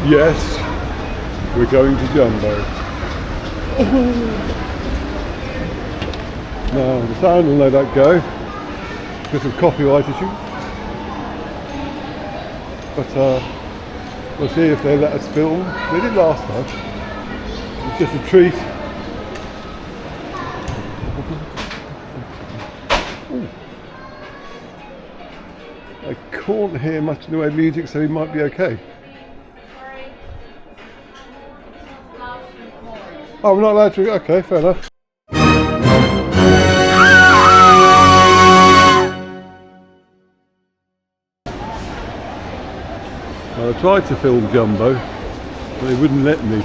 Yes, we're going to Jumbo. Now the sound will let that go because of copyright issues. But we'll see if they let us film. They did last time. It's just a treat. Ooh. I can't hear much in the way of music, so we might be okay. Oh, we're not allowed to. Okay, fair enough. I tried to film Jumbo, but they wouldn't let me.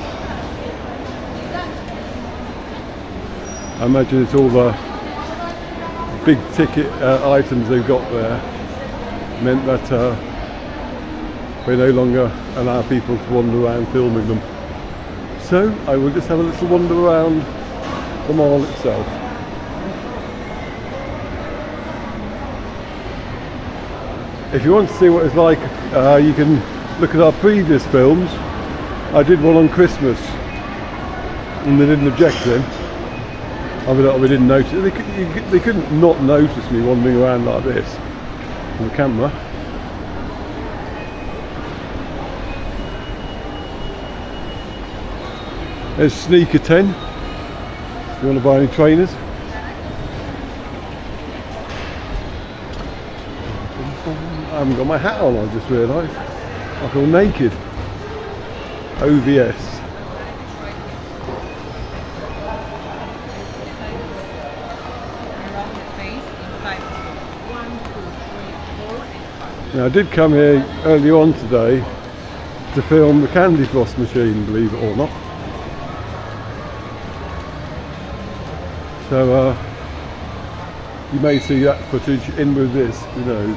I imagine it's all the big ticket items they've got there meant that they no longer allow people to wander around filming them. So I will just have a little wander around the mall itself. If you want to see what it's like, you can look at our previous films. I did one on Christmas and they didn't object then. I mean, they didn't notice. They couldn't not notice me wandering around like this on the camera. There's Sneaker 10, if you want to buy any trainers. I haven't got my hat on, I just realised. I feel naked. OVS. Now I did come here early on today to film the candy floss machine, believe it or not. So you may see that footage in with this, who knows.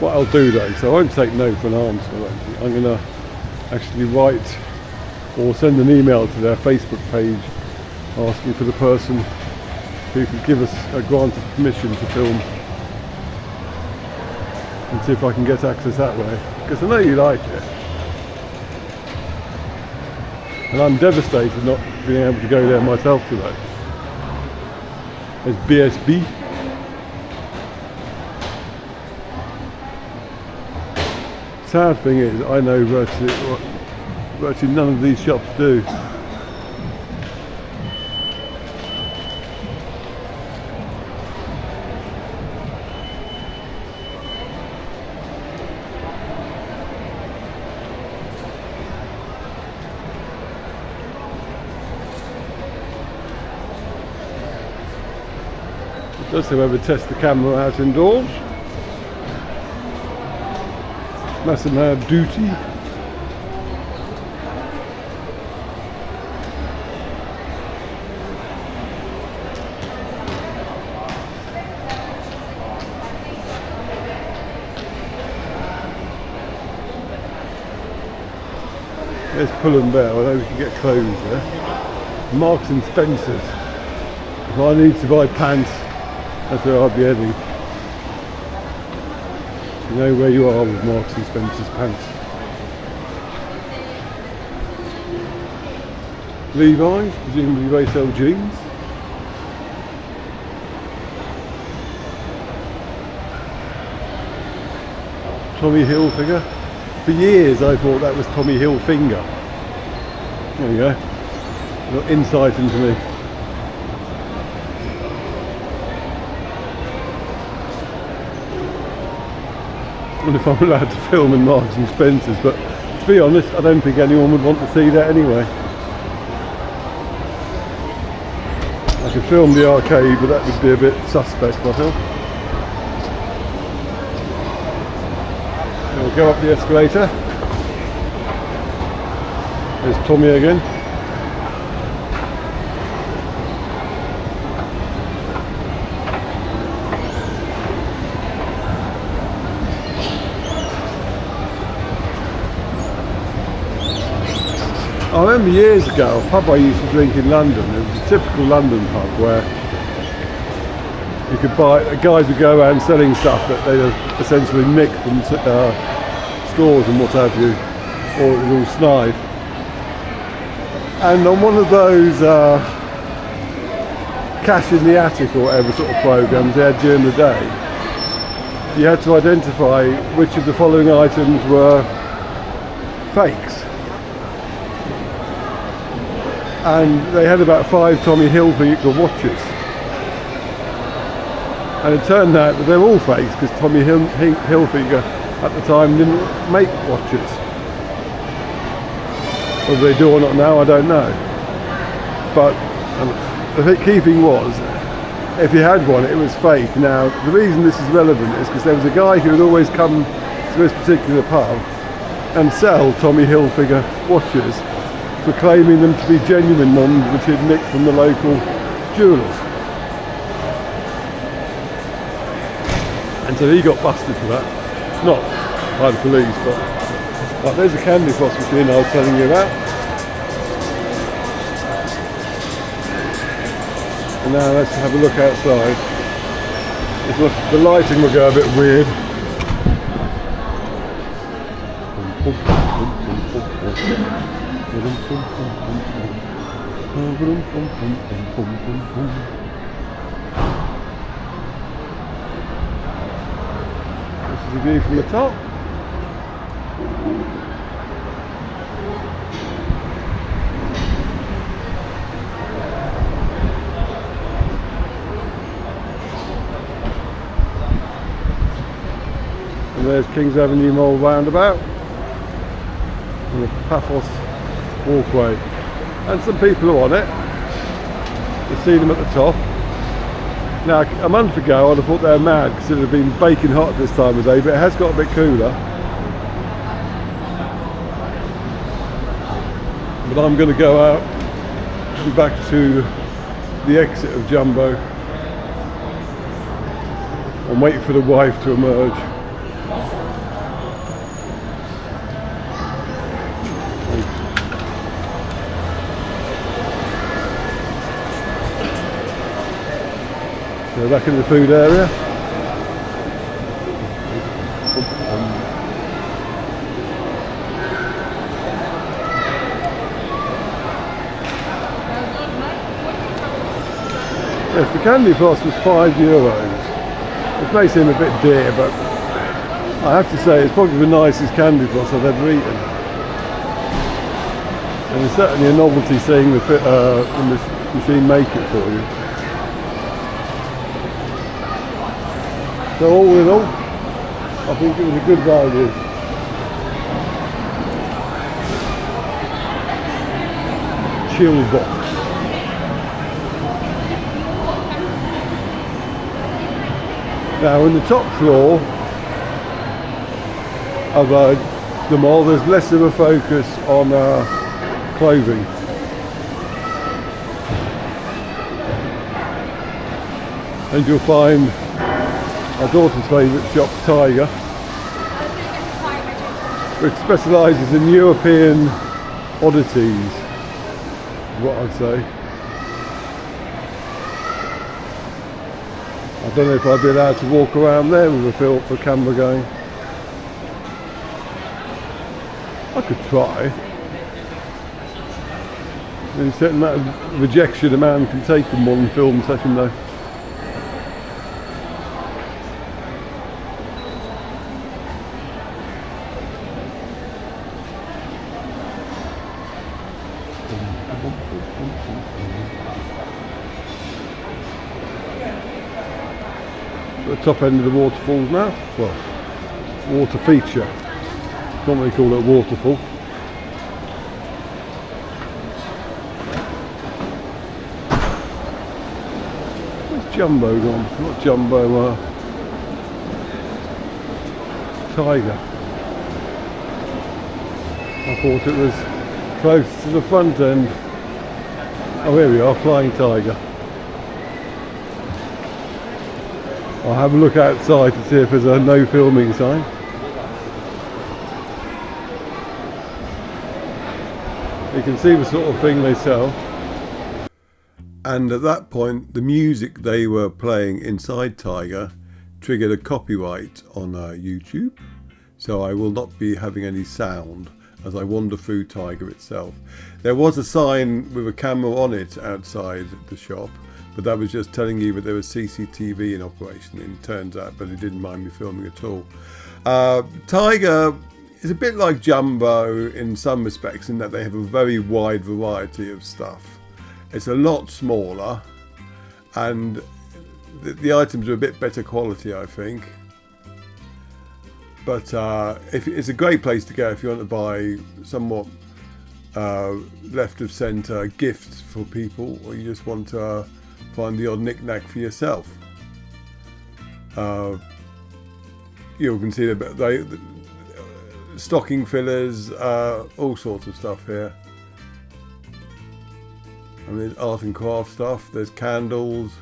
What I'll do though, so I won't take no for an answer, I'm going to actually write or send an email to their Facebook page asking for the person who could give us a grant of permission to film, and see if I can get access that way, because I know you like it. And I'm devastated not being able to go there myself today. There's BSB. Sad thing is, I know virtually none of these shops do. Does whoever test the camera out indoors. Mustn't have duty. There's Pull and Bear. I know we can get clothes there. Marks and Spencer's. If I need to buy pants, that's where I'd be heading. You know where you are with Marks and Spencer's pants. Levi's, presumably they sell jeans. Tommy Hilfiger. For years I thought that was Tommy Hilfiger. There you go. A little insight into me. And if I'm allowed to film in Marks and Spencer's, but to be honest, I don't think anyone would want to see that anyway. I could film the arcade, but that would be a bit suspect, I feel. We'll go up the escalator. There's Tommy again. I remember years ago, a pub I used to drink in London, it was a typical London pub where you could buy, guys would go around selling stuff that they essentially nicked from stores and what have you, or it was all snide. And on one of those cash in the attic or whatever sort of programs they had during the day, you had to identify which of the following items were fakes. And they had about 5 Tommy Hilfiger watches. And it turned out that they were all fakes because Tommy Hilfiger at the time didn't make watches. Whether they do or not now, I don't know. But the key thing was, if you had one, it was fake. Now, the reason this is relevant is because there was a guy who would always come to this particular pub and sell Tommy Hilfiger watches, proclaiming them to be genuine ones which he'd nicked from the local jewellers. And so he got busted for that. Not by the police, but there's a candy floss machine I was telling you about. And now let's have a look outside. The lighting will go a bit weird. This is a view from the top. And there's King's Avenue Mall roundabout and the Paphos walkway. And some people are on it. You see them at the top. Now, a month ago I'd have thought they were mad because it would have been baking hot this time of day, but it has got a bit cooler. But I'm going to go out and back to the exit of Jumbo and wait for the wife to emerge. So back in the food area. Yes, the candy floss was €5, which may seem a bit dear, but I have to say it's probably the nicest candy floss I've ever eaten. And it's certainly a novelty seeing the machine make it for you. So all in all, I think it was a good value. Chill box. Now in the top floor of the mall, there's less of a focus on clothing. And you'll find our daughter's favourite shop, Tiger, which specialises in European oddities, is what I'd say. I don't know if I'd be allowed to walk around there with a camera going. I could try. There's a certain amount of rejection a man can take in one film session though. The top end of the waterfalls now. Well, water feature. Don't really call it a waterfall. Where's Jumbo gone? Not Jumbo, Tiger. I thought it was close to the front end. Oh, here we are, Flying Tiger. I'll have a look outside to see if there's a no filming sign. You can see the sort of thing they sell. And at that point, the music they were playing inside Tiger triggered a copyright on YouTube. So I will not be having any sound as I wander through Tiger itself. There was a sign with a camera on it outside the shop, but that was just telling you that there was CCTV in operation. It turns out, but it didn't mind me filming at all. Tiger is a bit like Jumbo in some respects in that they have a very wide variety of stuff. It's a lot smaller, and the items are a bit better quality, I think. But it's a great place to go if you want to buy somewhat left of centre gifts for people, or you just want to find the odd knick-knack for yourself. You can see the stocking fillers, all sorts of stuff here. And there's art and craft stuff, there's candles,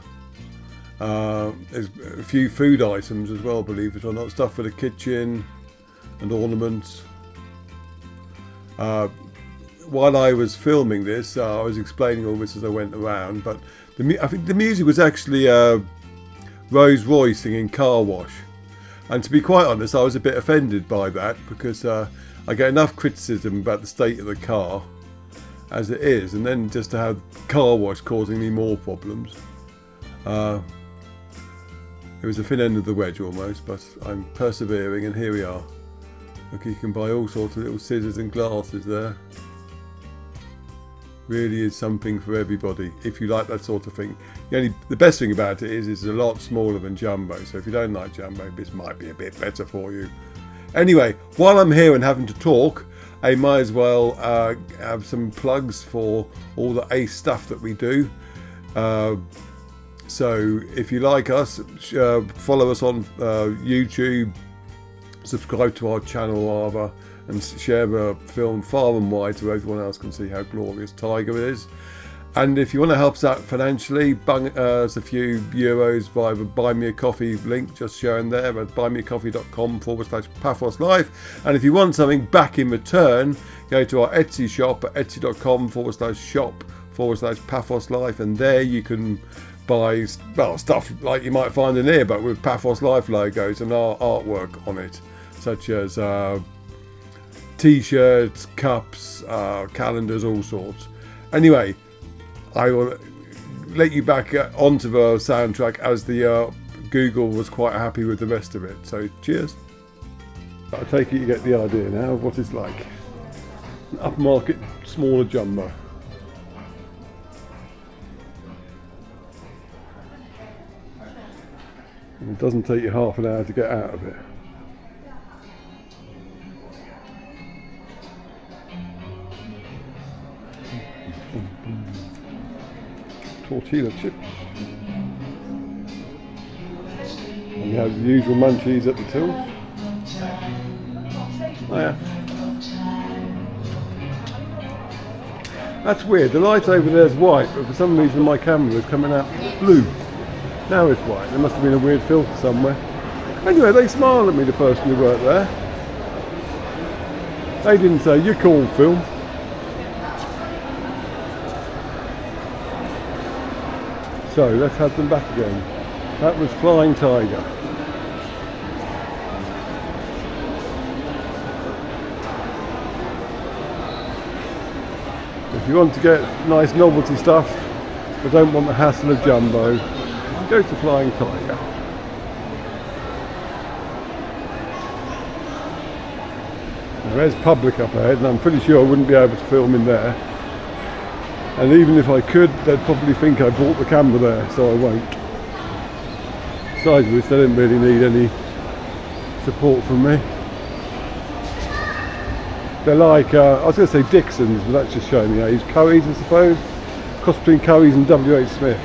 there's a few food items as well, believe it or not, stuff for the kitchen and ornaments. While I was filming this, I was explaining all this as I went around, but I think the music was actually Rose Roy singing Car Wash. And to be quite honest, I was a bit offended by that, because I get enough criticism about the state of the car as it is, and then just to have Car Wash causing me more problems. It was a thin end of the wedge almost, but I'm persevering, and here we are. Look, you can buy all sorts of little scissors and glasses there. Really is something for everybody if you like that sort of thing. The best thing about it is it's a lot smaller than Jumbo, so if you don't like Jumbo, this might be a bit better for you. Anyway, while I'm here and having to talk, I might as well have some plugs for all the ace stuff that we do. So if you like us, follow us on YouTube, subscribe to our channel rather, and share the film far and wide so everyone else can see how glorious Tiger is. And if you want to help us out financially, bung us a few euros via the Buy Me a Coffee link just shown there at buymeacoffee.com/Paphos Life. And if you want something back in return, go to our Etsy shop at etsy.com/shop/Paphos Life, and there you can buy stuff like you might find in here, but with Paphos Life logos and our artwork on it, such as t-shirts, cups, calendars, all sorts. Anyway, I will let you back onto the soundtrack, as the Google was quite happy with the rest of it. So cheers. I take it you get the idea now of what it's like. An upmarket, smaller Jumbo. And it doesn't take you half an hour to get out of it. Tortilla chips. And you have the usual munchies at the tills. Oh yeah. That's weird. The light over there is white, but for some reason my camera is coming out blue. Now it's white. There must have been a weird filter somewhere. Anyway, they smiled at me, the person who worked there. They didn't say, "You're cool, Phil." So let's have them back again. That was Flying Tiger. If you want to get nice novelty stuff but don't want the hassle of Jumbo, go to Flying Tiger. Now, there's public up ahead, and I'm pretty sure I wouldn't be able to film in there. And even if I could, they'd probably think I brought the camera there, so I won't. Besides which, they didn't really need any support from me. They're like, I was going to say Dixon's, but that's just showing me age. Curry's, I suppose. Cross between Curry's and W.H. Smith.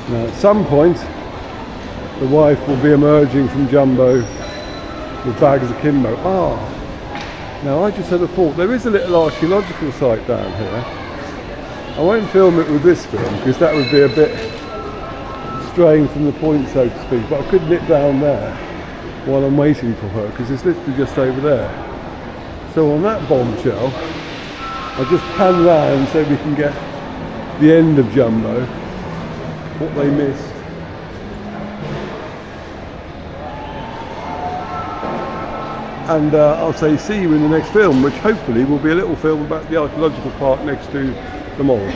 Now, at some point, the wife will be emerging from Jumbo with bags of Kimbo. Now I just had a thought. There is a little archaeological site down here. I won't film it with this film because that would be a bit straying from the point, so to speak, but I could nip down there while I'm waiting for her, because it's literally just over there. So on that bombshell, I'll just pan round so we can get the end of Jumbo, what they missed. And I'll say see you in the next film, which hopefully will be a little film about the archaeological park next to the mall.